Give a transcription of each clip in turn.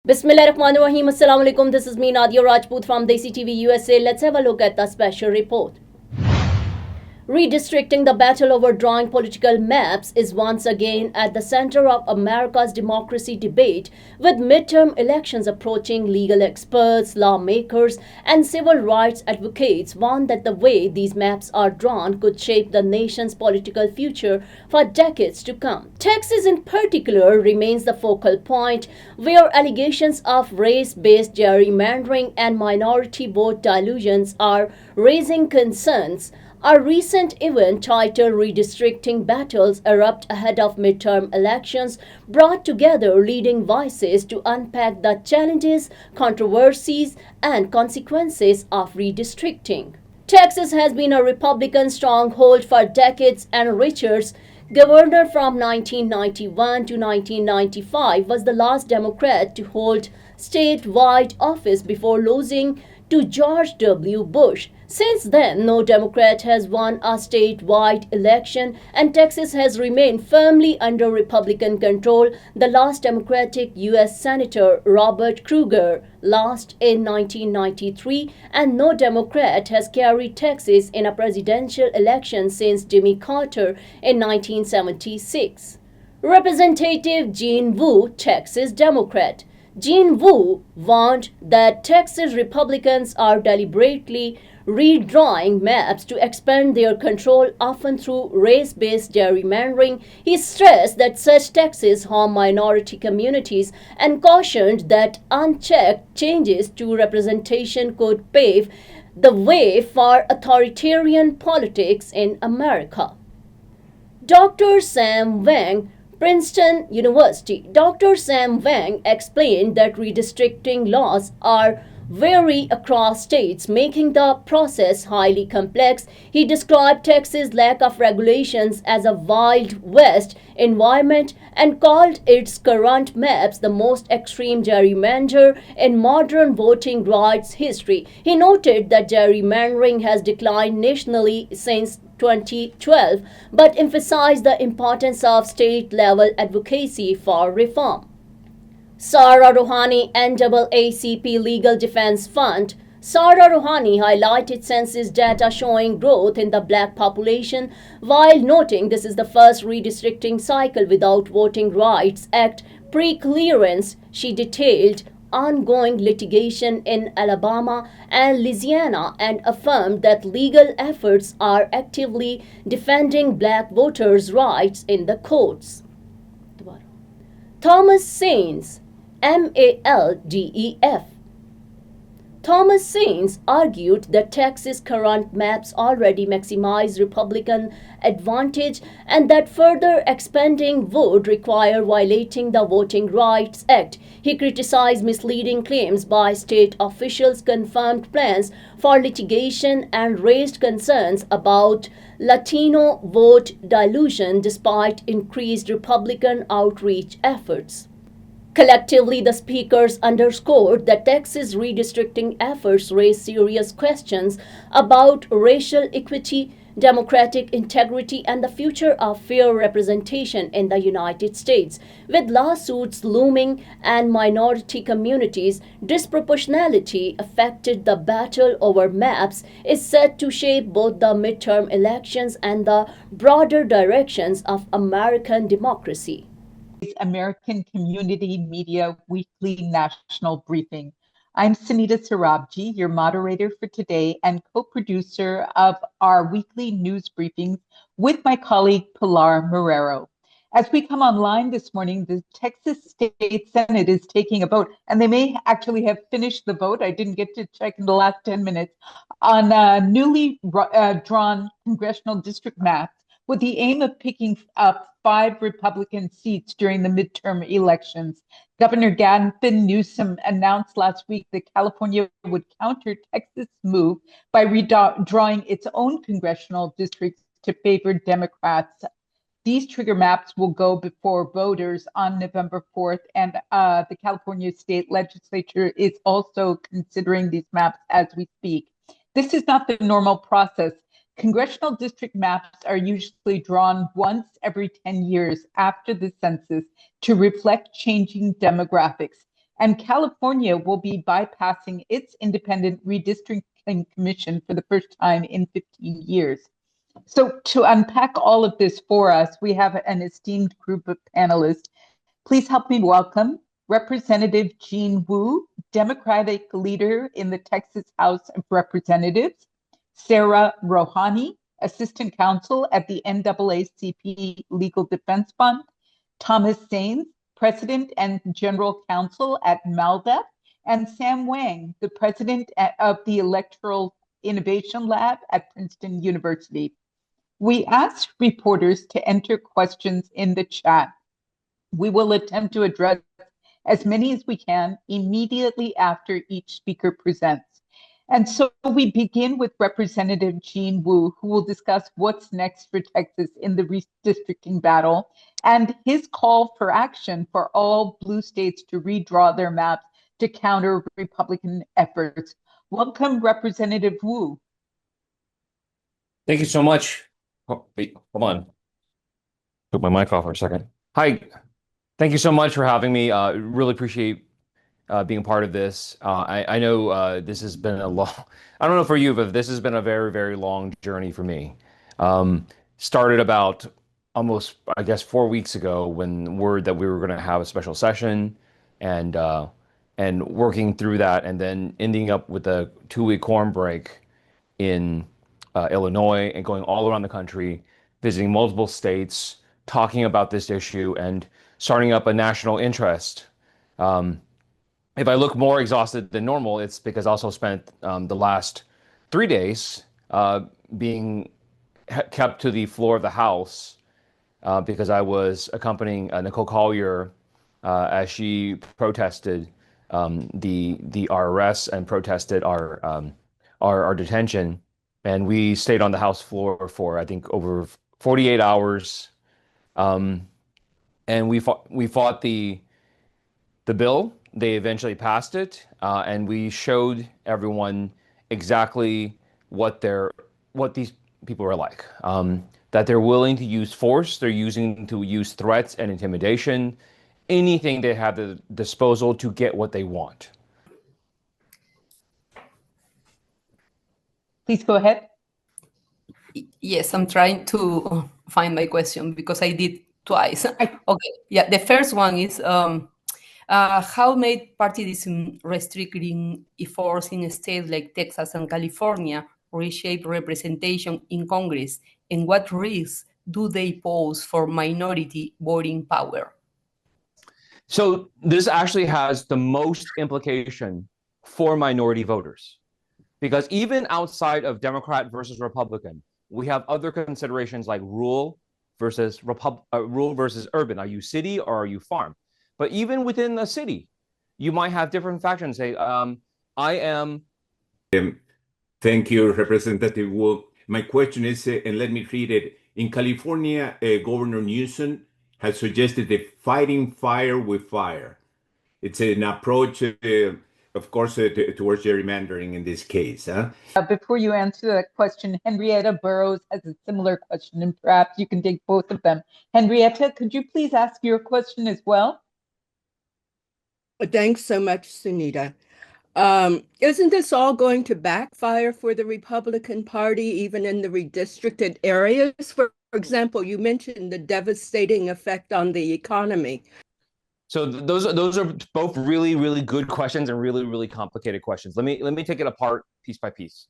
Bismillahirrahmanirrahim. Assalamu alaikum. This is me, Nadia Rajput from DESI TV USA. Let's have a look at the special report. Redistricting, the battle over drawing political maps, is once again at the center of America's democracy debate, with midterm elections approaching. Legal experts, lawmakers, and civil rights advocates warn that the way these maps are drawn could shape the nation's political future for decades to come. Texas, in particular, remains the focal point, where allegations of race-based gerrymandering and minority vote dilutions are raising concerns. A recent event titled Redistricting Battles Erupt Ahead of Midterm Elections brought together leading voices to unpack the challenges, controversies, and consequences of redistricting. Texas has been a Republican stronghold for decades, and Richards, governor from 1991 to 1995, was the last Democrat to hold statewide office before losing to George W. Bush. Since then, no Democrat has won a statewide election, and Texas has remained firmly under Republican control. The last Democratic U.S. Senator, Robert Krueger, lost in 1993, and no Democrat has carried Texas in a presidential election since Jimmy Carter in 1976. Representative Jean Wu, Texas Democrat. Jean Wu warned that Texas Republicans are deliberately redrawing maps to expand their control, often through race-based gerrymandering. He stressed that such taxes harm minority communities and cautioned that unchecked changes to representation could pave the way for authoritarian politics in America. Dr. Sam Wang, Princeton University. Dr. Sam Wang explained that redistricting laws are vary across states, making the process highly complex. He described Texas' lack of regulations as a Wild West environment and called its current maps the most extreme gerrymander in modern voting rights history. He noted that gerrymandering has declined nationally since 2012, but emphasized the importance of state-level advocacy for reform. Sara Rouhani, NAACP Legal Defense Fund. Sara Rouhani highlighted census data showing growth in the black population, while noting this is the first redistricting cycle without Voting Rights Act pre-clearance. She detailed ongoing litigation in Alabama and Louisiana and affirmed that legal efforts are actively defending black voters' rights in the courts. Thomas Sains, MALDEF. Thomas Sains argued that Texas' current maps already maximize Republican advantage and that further expanding would require violating the Voting Rights Act. He criticized misleading claims by state officials, confirmed plans for litigation, and raised concerns about Latino vote dilution despite increased Republican outreach efforts. Collectively, the speakers underscored that Texas redistricting efforts raise serious questions about racial equity, democratic integrity, and the future of fair representation in the United States. With lawsuits looming and minority communities disproportionately affected, the battle over maps is set to shape both the midterm elections and the broader directions of American democracy. American Community Media Weekly National Briefing. I'm Sunita Sarabji, your moderator for today and co-producer of our weekly news briefings with my colleague Pilar Marrero. As we come online this morning, the Texas State Senate is taking a vote, and they may actually have finished the vote. I didn't get to check in the last 10 minutes on newly drawn congressional district maps with the aim of picking up 5 Republican seats during the midterm elections. Governor Gavin Newsom announced last week that California would counter Texas' move by redrawing its own congressional districts to favor Democrats. These trigger maps will go before voters on November 4th, and the California State Legislature is also considering these maps as we speak. This is not the normal process. Congressional district maps are usually drawn once every 10 years after the census to reflect changing demographics. And California will be bypassing its independent redistricting commission for the first time in 15 years. So to unpack all of this for us, we have an esteemed group of panelists. Please help me welcome Representative Jean Wu, Democratic leader in the Texas House of Representatives, Sarah Rouhani, Assistant Counsel at the NAACP Legal Defense Fund, Thomas Saines, President and General Counsel at MALDEF, and Sam Wang, the President of the Electoral Innovation Lab at Princeton University. We asked reporters to enter questions in the chat. We will attempt to address as many as we can immediately after each speaker presents. And so we begin with Representative Jean Wu, who will discuss what's next for Texas in the redistricting battle and his call for action for all blue states to redraw their maps to counter Republican efforts. Welcome, Representative Wu. Thank you so much. Oh, wait, hold on. Put my mic off for a second. Hi, thank you so much for having me. Really appreciate being part of this. I know this has been a long, I don't know for you, but this has been a very, very long journey for me. Started about almost, I guess, 4 weeks ago when word that we were going to have a special session and working through that and then ending up with a 2-week quorum break in Illinois and going all around the country, visiting multiple states, talking about this issue and starting up a national interest. If I look more exhausted than normal, it's because I also spent the last 3 days being kept to the floor of the House because I was accompanying Nicole Collier as she protested the our arrests and protested our detention. And we stayed on the House floor for, I think, over 48 hours. And we fought the bill. They eventually passed it, and we showed everyone exactly what these people are like. That they're willing to use force, they're using to use threats and intimidation, anything they have at their disposal to get what they want. Please go ahead. Yes, I'm trying to find my question because I did twice. Okay, yeah, the first one is how may partidism restricting efforts in states like Texas and California reshape representation in Congress, and what risks do they pose for minority voting power? So this actually has the most implication for minority voters, because even outside of Democrat versus Republican, we have other considerations like rural versus urban. Are you city or are you farm? But even within a city, you might have different factions. Say, I am. Thank you, Representative Wu. My question is, and let me read it. In California, Governor Newsom has suggested the fighting fire with fire. It's an approach, of course, towards gerrymandering in this case. Before you answer that question, Henrietta Burrows has a similar question, and perhaps you can take both of them. Henrietta, could you please ask your question as well? Thanks so much, Sunita. Isn't this all going to backfire for the Republican Party, even in the redistricted areas? For example, you mentioned the devastating effect on the economy. So those are both really, really good questions and really, really complicated questions. Let me take it apart piece by piece.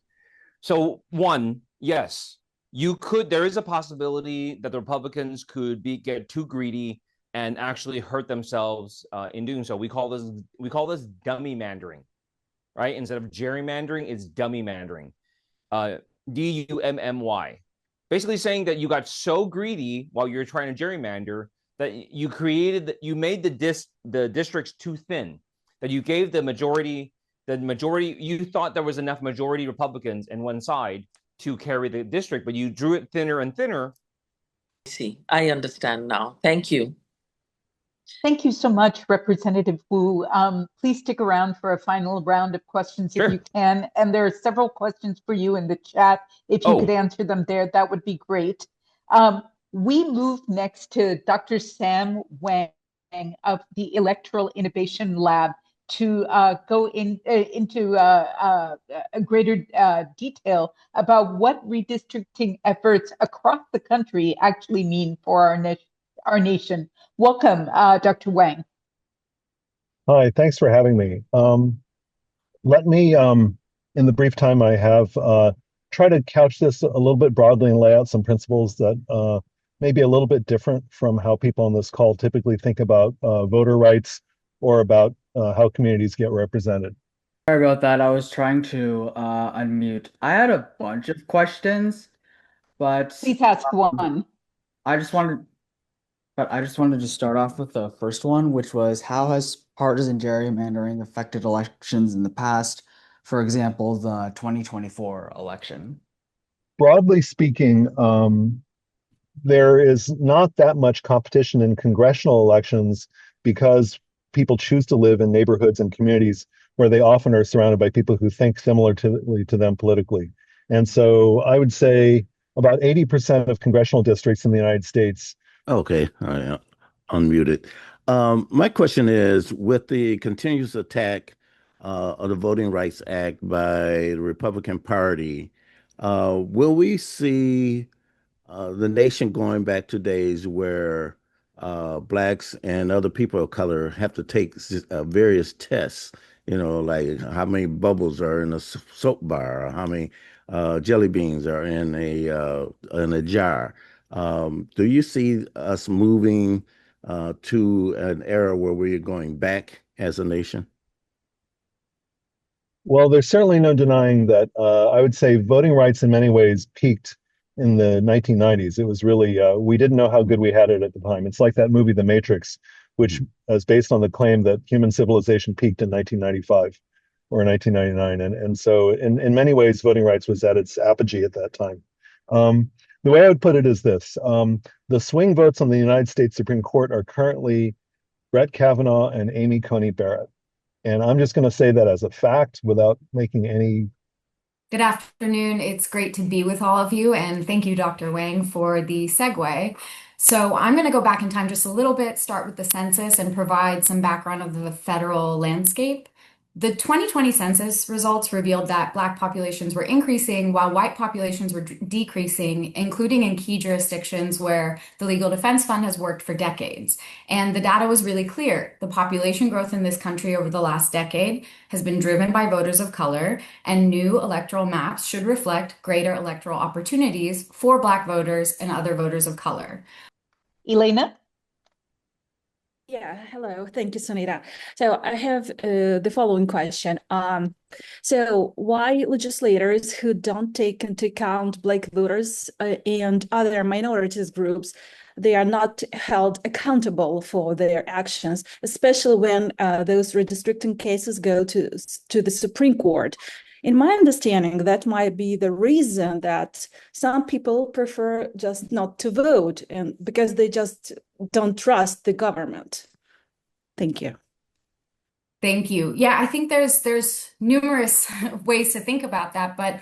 So one, yes, there is a possibility that the Republicans could get too greedy and actually hurt themselves in doing so. We call this dummy-mandering, right? Instead of gerrymandering, it's dummy-mandering. DUMMY. Basically saying that you got so greedy while you're trying to gerrymander that you made the districts too thin, that you gave the majority, you thought there was enough majority Republicans in one side to carry the district, but you drew it thinner and thinner. See, I understand now. Thank you. Thank you so much, Representative Wu. Please stick around for a final round of questions if you can. And there are several questions for you in the chat. If you could answer them there, that would be great. We move next to Dr. Sam Wang of the Electoral Innovation Lab. to go into a greater detail about what redistricting efforts across the country actually mean for our nation. Welcome, Dr. Wang. Hi, thanks for having me. Let me, in the brief time I have, try to couch this a little bit broadly and lay out some principles that may be a little bit different from how people on this call typically think about voter rights or about how communities get represented. Sorry about that. I was trying to unmute. I had a bunch of questions, but Please ask one. I just wanted to start off with the first one, which was how has partisan gerrymandering affected elections in the past? For example, the 2024 election. Broadly speaking, there is not that much competition in congressional elections because people choose to live in neighborhoods and communities where they often are surrounded by people who think similarly to them politically. And so I would say about 80% of congressional districts in the United States. Okay, I unmuted. My question is, with the continuous attack of the Voting Rights Act by the Republican Party, will we see the nation going back to days where Blacks and other people of color have to take various tests, like how many bubbles are in a soap bar, or how many jelly beans are in a jar? Do you see us moving to an era where we're going back as a nation? Well, there's certainly no denying that I would say voting rights in many ways peaked in the 1990s. It was really, we didn't know how good we had it at the time. It's like that movie, The Matrix, which is based on the claim that human civilization peaked in 1995 or 1999. And so in many ways, voting rights was at its apogee at that time. The way I would put it is this. The swing votes on the United States Supreme Court are currently Brett Kavanaugh and Amy Coney Barrett. And I'm just going to say that as a fact without making any. Good afternoon. It's great to be with all of you. And thank you, Dr. Wang, for the segue. So I'm going to go back in time just a little bit, start with the census, and provide some background of the federal landscape. The 2020 census results revealed that Black populations were increasing while white populations were decreasing, including in key jurisdictions where the Legal Defense Fund has worked for decades. And the data was really clear. The population growth in this country over the last decade has been driven by voters of color, and new electoral maps should reflect greater electoral opportunities for Black voters and other voters of color. Elena? Yeah, hello. Thank you, Sunita. So I have the following question. So why legislators who don't take into account Black voters and other minorities groups, they are not held accountable for their actions, especially when those redistricting cases go to the Supreme Court? In my understanding, that might be the reason that some people prefer just not to vote, and because they just don't trust the government. Thank you. Thank you. Yeah, I think there's numerous ways to think about that, but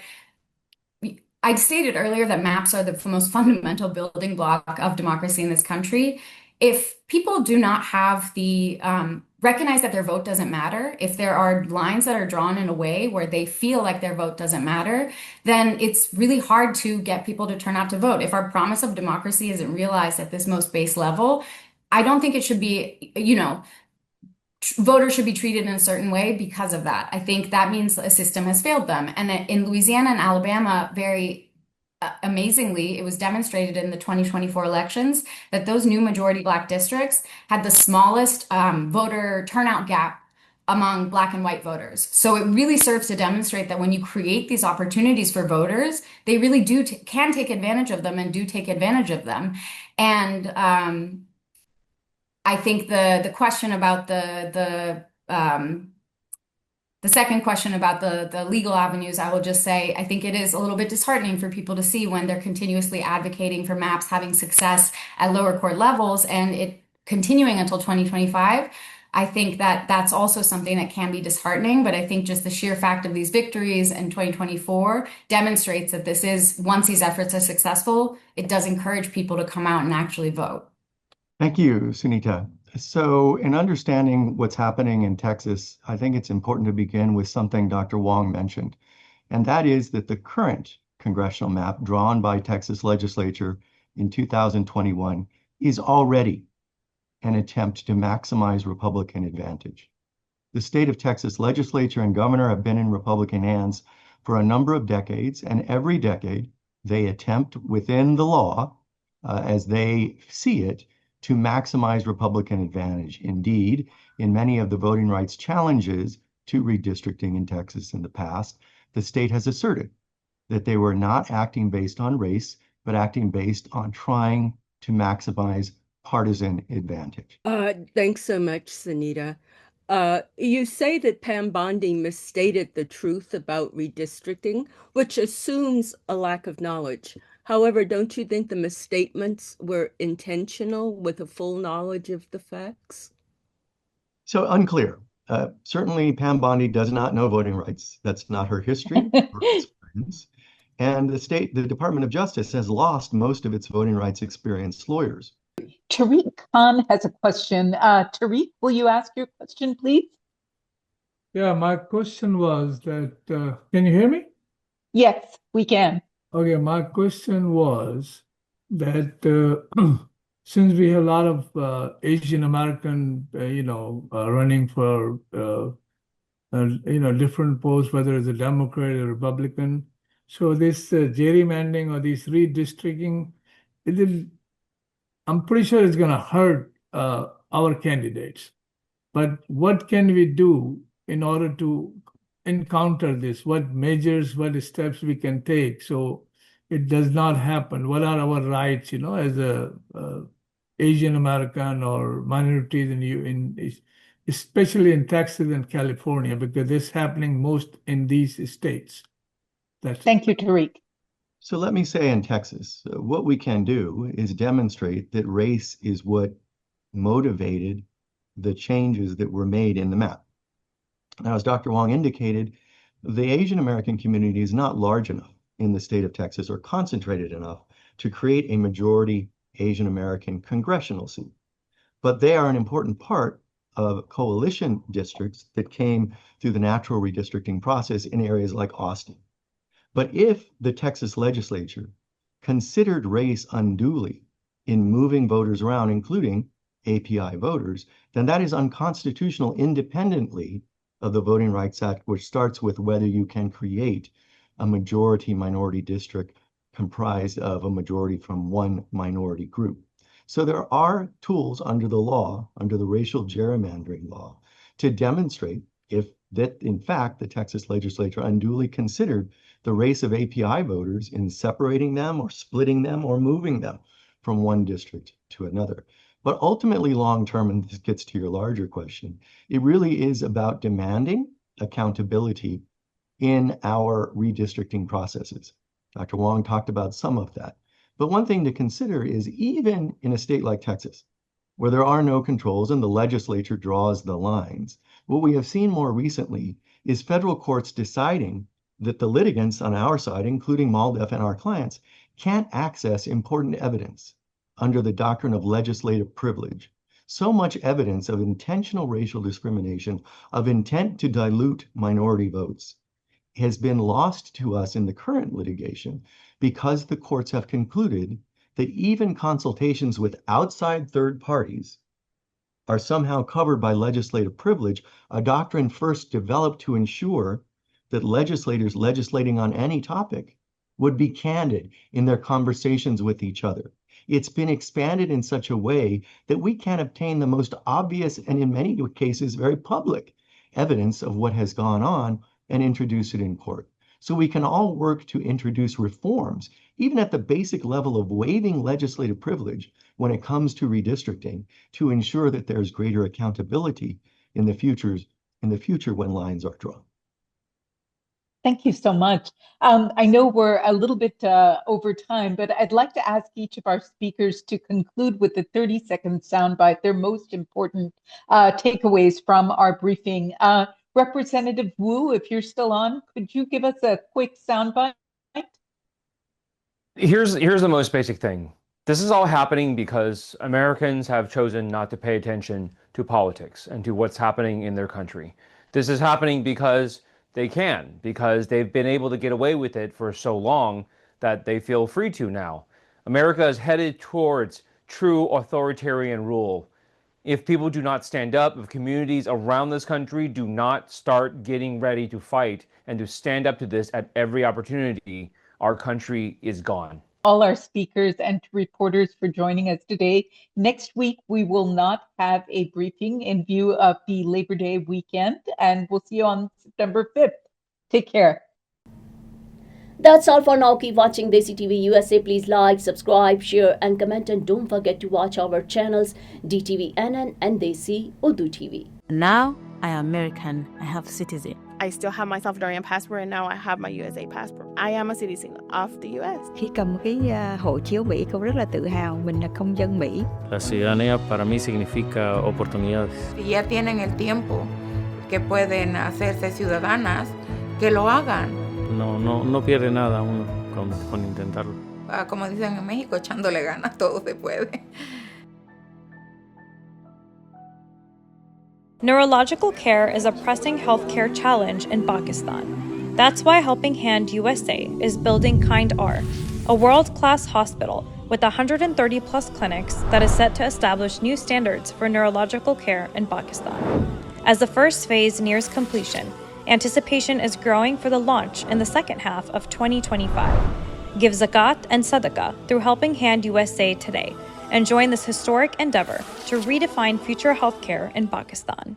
I stated earlier that maps are the most fundamental building block of democracy in this country. If people do not have the recognize that their vote doesn't matter, if there are lines that are drawn in a way where they feel like their vote doesn't matter, then it's really hard to get people to turn out to vote. If our promise of democracy isn't realized at this most base level, I don't think it should be, voters should be treated in a certain way because of that. I think that means a system has failed them. And in Louisiana and Alabama, very amazingly, it was demonstrated in the 2024 elections that those new majority Black districts had the smallest voter turnout gap among Black and white voters. So it really serves to demonstrate that when you create these opportunities for voters, they really can take advantage of them and do take advantage of them. And I think the question about the second question about the legal avenues, I will just say, I think it is a little bit disheartening for people to see when they're continuously advocating for maps having success at lower court levels and it continuing until 2025. I think that that's also something that can be disheartening, but I think just the sheer fact of these victories in 2024 demonstrates that this is, once these efforts are successful, it does encourage people to come out and actually vote. Thank you, Sunita. So, in understanding what's happening in Texas, I think it's important to begin with something Dr. Wong mentioned, and that is that the current congressional map drawn by Texas legislature in 2021 is already an attempt to maximize Republican advantage. The state of Texas legislature and governor have been in Republican hands for a number of decades, and every decade they attempt within the law, as they see it, to maximize Republican advantage. Indeed, in many of the voting rights challenges to redistricting in Texas in the past, the state has asserted that they were not acting based on race, but acting based on trying to maximize partisan advantage. Thanks so much, Sunita. You say that Pam Bondi misstated the truth about redistricting, which assumes a lack of knowledge. However, don't you think the misstatements were intentional with a full knowledge of the facts? So unclear. Certainly, Pam Bondi does not know voting rights. That's not her history or experience. And the Department of Justice has lost most of its voting rights experienced lawyers. Tariq Khan has a question. Tariq, will you ask your question, please? Yeah, my question was that, can you hear me? Yes, we can. Okay, my question was that since we have a lot of Asian American, running for, different posts, whether it's a Democrat or Republican, so this gerrymandering or this redistricting, I'm pretty sure it's going to hurt our candidates. But what can we do in order to encounter this? What measures, what steps we can take so it does not happen? What are our rights, as a Asian American or minorities especially in Texas and California, because this is happening most in these states. Thank you, Tariq. So let me say in Texas, what we can do is demonstrate that race is what motivated the changes that were made in the map. Now, as Dr. Wong indicated, the Asian American community is not large enough in the state of Texas or concentrated enough to create a majority Asian American congressional seat. But they are an important part of coalition districts that came through the natural redistricting process in areas like Austin. But if the Texas legislature considered race unduly in moving voters around, including API voters, then that is unconstitutional independently of the Voting Rights Act, which starts with whether you can create a majority minority district comprised of a majority from one minority group. So there are tools under the law, under the racial gerrymandering law, to demonstrate that in fact the Texas legislature unduly considered the race of API voters in separating them or splitting them or moving them from one district to another. But ultimately, long term, and this gets to your larger question, it really is about demanding accountability in our redistricting processes. Dr. Wong talked about some of that. But one thing to consider is even in a state like Texas, where there are no controls and the legislature draws the lines, what we have seen more recently is federal courts deciding that the litigants on our side, including MALDEF and our clients, can't access important evidence under the doctrine of legislative privilege. So much evidence of intentional racial discrimination, of intent to dilute minority votes, has been lost to us in the current litigation because the courts have concluded that even consultations with outside third parties are somehow covered by legislative privilege, a doctrine first developed to ensure that legislators legislating on any topic would be candid in their conversations with each other. It's been expanded in such a way that we can obtain the most obvious and in many cases very public evidence of what has gone on and introduce it in court. So we can all work to introduce reforms, even at the basic level of waiving legislative privilege when it comes to redistricting, to ensure that there's greater accountability in the future when lines are drawn. Thank you so much. I know we're a little bit over time, but I'd like to ask each of our speakers to conclude with a 30-second soundbite, their most important takeaways from our briefing. Representative Wu, if you're still on, could you give us a quick soundbite? Here's the most basic thing. This is all happening because Americans have chosen not to pay attention to politics and to what's happening in their country. This is happening because they can, because they've been able to get away with it for so long that they feel free to now. America is headed towards true authoritarian rule. If people do not stand up, if communities around this country do not start getting ready to fight and to stand up to this at every opportunity, our country is gone. All our speakers and reporters for joining us today. Next week, we will not have a briefing in view of the Labor Day weekend, and we'll see you on September 5th. Take care. That's all for now. Keep watching DESI TV USA. Please like, subscribe, share, and comment. And don't forget to watch our channels DTV NN and DESI Urdu TV. Now I am American. I have citizen. I still have my Salvadorian passport, and now I have my USA passport. I am a citizen of the US. Khi cầm cái hộ chiếu Mỹ, cô rất là tự hào mình là công dân Mỹ. La ciudadanía para mí significa oportunidades. Si ya tienen el tiempo que pueden hacerse ciudadanas, que lo hagan. No pierde nada uno con intentarlo. Como dicen en México, echándole ganas, todo se puede. Neurological care is a pressing healthcare challenge in Pakistan. That's why Helping Hand USA is building Kind R, a world-class hospital with 130 plus clinics that is set to establish new standards for neurological care in Pakistan. As the first phase nears completion, anticipation is growing for the launch in the second half of 2025. Give zakat and sadaqah through Helping Hand USA today and join this historic endeavor to redefine future healthcare in Pakistan.